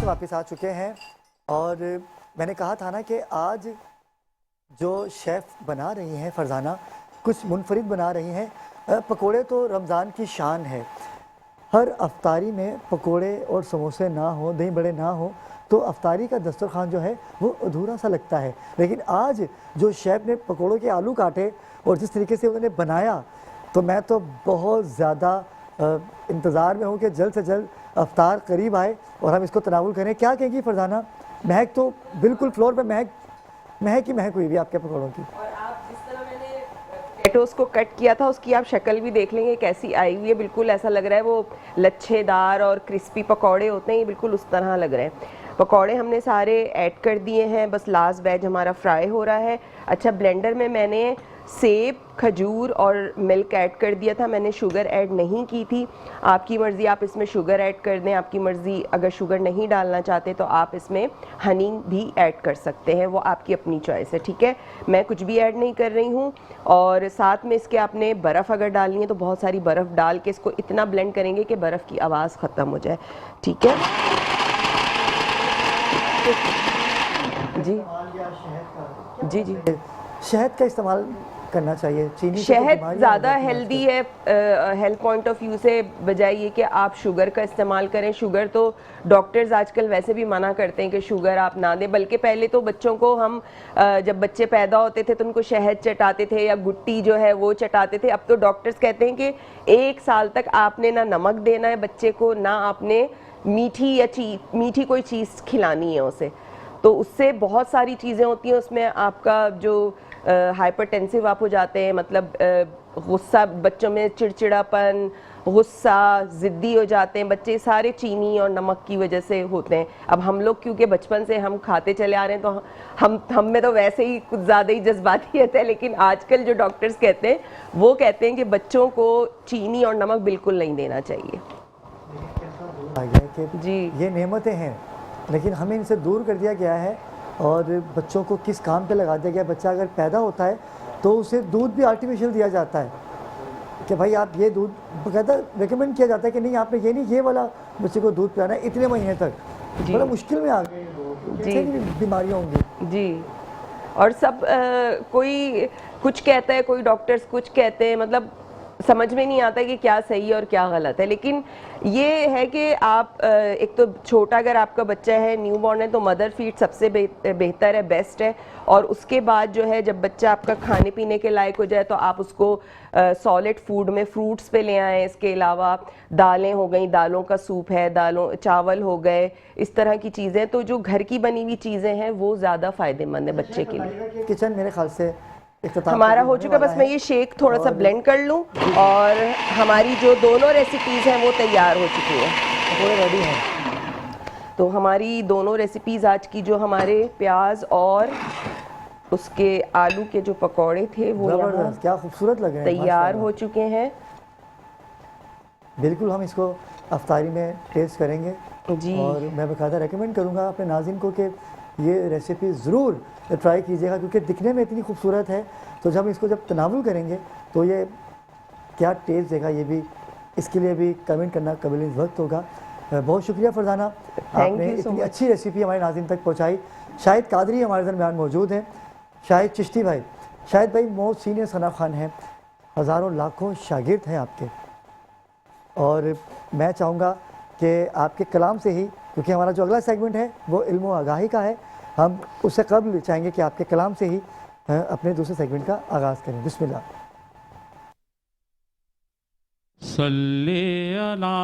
वापस आ चुके हैं और मैंने कहा था ना कि आज जो शेफ़ बना रही हैं फरजाना, कुछ मुनफरिद बना रही हैं। पकोड़े तो रमज़ान की शान है। हर अफ्तारी में पकोड़े और समोसे ना हो, दही बड़े ना हो तो अफ्तारी का दस्तरखान जो है वो अधूरा सा लगता है। लेकिन आज जो शेफ़ ने पकोड़ों के आलू काटे और जिस तरीके से उन्होंने बनाया, तो मैं तो बहुत ज़्यादा इंतज़ार में हूँ कि जल्द से जल्द अफ्तार करीब आए और हम इसको तनावुल करें। क्या कहेंगी फरजाना? महक तो बिल्कुल फ्लोर पे महक ही महक हुई हुई आपके पकौड़ों की। और आप जिस तरह मैंने पोटैटोस को कट किया था उसकी आप शक्ल भी देख लेंगे कैसी आई हुई है। बिल्कुल ऐसा लग रहा है वो लच्छेदार और क्रिस्पी पकौड़े होते हैं, ये बिल्कुल उस तरह लग रहे हैं। पकौड़े हमने सारे ऐड कर दिए हैं, बस लास्ट बैच हमारा फ्राई हो रहा है। अच्छा, ब्लेंडर में मैंने सेब, खजूर और मिल्क ऐड कर दिया था, मैंने शुगर ऐड नहीं की थी। आपकी मर्ज़ी, आप इसमें शुगर ऐड कर दें, आपकी मर्ज़ी अगर शुगर नहीं डालना चाहते तो आप इसमें हनी भी ऐड कर सकते हैं, वो आपकी अपनी चॉइस है, ठीक है। मैं कुछ भी ऐड नहीं कर रही हूँ। और साथ में इसके आपने बर्फ़ अगर डालनी है तो बहुत सारी बर्फ़ डाल के इसको इतना ब्लेंड करेंगे कि बर्फ़ की आवाज़ ख़त्म हो जाए, ठीक है जी जी जी। शहद का इस्तेमाल करना चाहिए, चीनी से तो शहद बीमारियां हो ज़्यादा जाती हैं हेल्दी आजकल। है हेल्थ पॉइंट ऑफ व्यू से, बजाय ये कि आप शुगर का इस्तेमाल करें। शुगर तो डॉक्टर्स आजकल वैसे भी मना करते हैं कि शुगर आप ना दें, बल्कि पहले तो बच्चों को हम जब बच्चे पैदा होते थे तो उनको शहद चटाते थे या गुट्टी जो है वो चटाते थे। अब तो डॉक्टर्स कहते हैं कि 1 साल तक आपने ना नमक देना है बच्चे को, ना आपने मीठी कोई चीज़ खिलानी है उसे। तो उससे बहुत सारी चीज़ें होती हैं, उसमें आपका जो हाइपरटेंसिव आप हो जाते हैं, मतलब गुस्सा, बच्चों में चिड़चिड़ापन, गुस्सा, ज़िद्दी हो जाते हैं बच्चे, सारे चीनी और नमक की वजह से होते हैं। अब हम लोग क्योंकि बचपन से हम खाते चले आ रहे हैं तो हम में तो वैसे ही कुछ ज़्यादा ही जज्बाती रहता है। लेकिन आजकल जो डॉक्टर्स कहते हैं वो कहते हैं कि बच्चों को चीनी और नमक बिल्कुल नहीं देना चाहिए। आ गया कि जी ये नेमतें हैं लेकिन हमें इनसे दूर कर दिया गया है और बच्चों को किस काम पे लगा दिया गया। बच्चा अगर पैदा होता है तो उसे दूध भी आर्टिफिशियल दिया जाता है कि भाई आप ये दूध, बकायदा रिकमेंड किया जाता है कि नहीं आपने ये वाला बच्चे को दूध पिलाना है इतने महीने तक। बड़ा मुश्किल में आ गए लोग, कैसे बीमारियाँ होंगी जी। और सब कोई कुछ कहता है, कोई डॉक्टर्स कुछ कहते हैं, मतलब समझ में नहीं आता कि क्या सही और क्या गलत है। लेकिन ये है कि आप एक तो छोटा, अगर आपका बच्चा है न्यूबॉर्न है तो मदर फीड सबसे बेहतर है, बेस्ट है। और उसके बाद जो है जब बच्चा आपका खाने पीने के लायक हो जाए तो आप उसको सॉलिड फूड में फ्रूट्स पे ले आएँ। इसके अलावा दालें हो गई, दालों का सूप है, चावल हो गए, इस तरह की चीज़ें, तो जो घर की बनी हुई चीज़ें हैं वो ज़्यादा फ़ायदेमंद है बच्चे के लिए। किचन मेरे ख्याल से हमारा हो चुका, बस मैं ये शेक थोड़ा सा ब्लेंड कर लूँ और हमारी जो दोनों रेसिपीज़ हैं वो तैयार हो चुकी हैं, पकौड़े रेडी हैं। तो हमारी दोनों रेसिपीज़ आज की, जो हमारे प्याज और उसके आलू के जो पकौड़े थे वो ज़बरदस्त, क्या खूबसूरत लग रहे हैं, तैयार हो चुके हैं। बिल्कुल हम इसको अफ्तारी में टेस्ट करेंगे जी। और मैं बाकायदा रेकमेंड करूँगा अपने नाज़रीन को कि ये रेसिपी ज़रूर ट्राई कीजिएगा क्योंकि दिखने में इतनी खूबसूरत है। तो जब इसको जब तनावुल करेंगे तो ये क्या टेस्ट देगा, ये भी इसके लिए भी कमेंट करना कबील वक्त होगा। बहुत शुक्रिया फरजाना, आपने इतनी अच्छी रेसिपी हमारे नाज़रीन तक पहुँचाई। शाहिद कादरी हमारे दरमियान मौजूद हैं, शाहिद चिश्ती भाई। शाहिद भाई बहुत सीनियर सनाफ़ खान हैं, हज़ारों लाखों शागिर्द हैं आपके, और मैं चाहूँगा कि आपके कलाम से ही, क्योंकि हमारा जो अगला सेगमेंट है वो इल्म व आगाही का है, हम उससे कबल चाहेंगे कि आपके कलाम से ही अपने दूसरे सेगमेंट का आगाज़ करें। बिस्मिल्लाह। सल्ले अला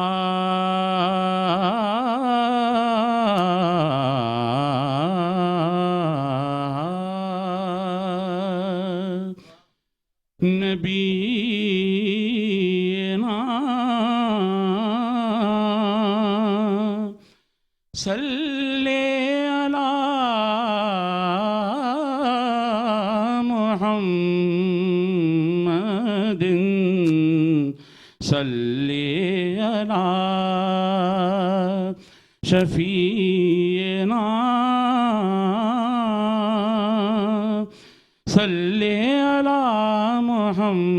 नबीना सल्ले अला मुहम्मदिन सल्ले अला शफीना सल्ले अला मुहम्मदिन।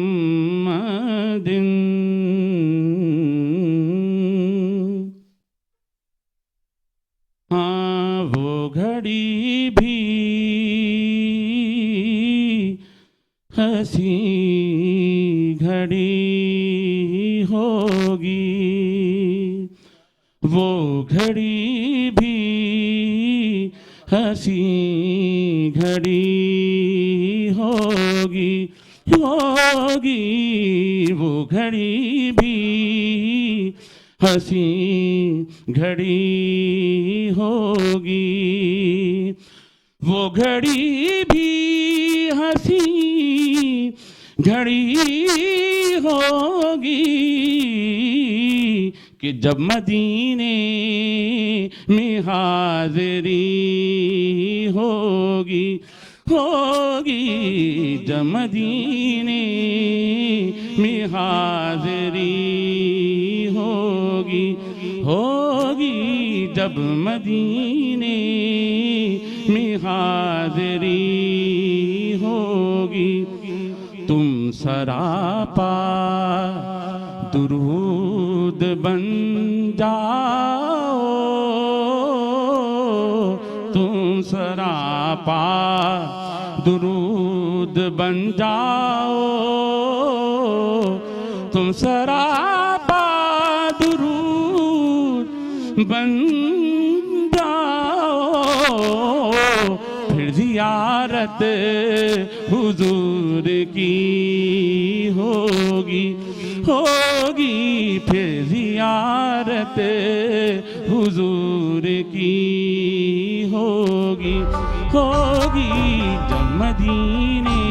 घड़ी भी हंसी घड़ी होगी, वो घड़ी भी हंसी घड़ी होगी, होगी वो घड़ी भी हंसी घड़ी होगी, वो घड़ी भी हंसी घड़ी होगी कि जब मदीने में हाज़री होगी, होगी जब मदीने में हाज़री होगी, होगी जब मदीने में हाज़री होगी। तुम सरापा दुरूद बन जाओ, तुम सरापा दुरूद बन जाओ, तुम सरापा दुरूद बन जाओ, फिर ज़ियारत हुजूर की होगी, होगी फिर ज़ियारत हुजूर की होगी, होगी जब मदीने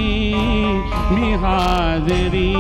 में हाज़री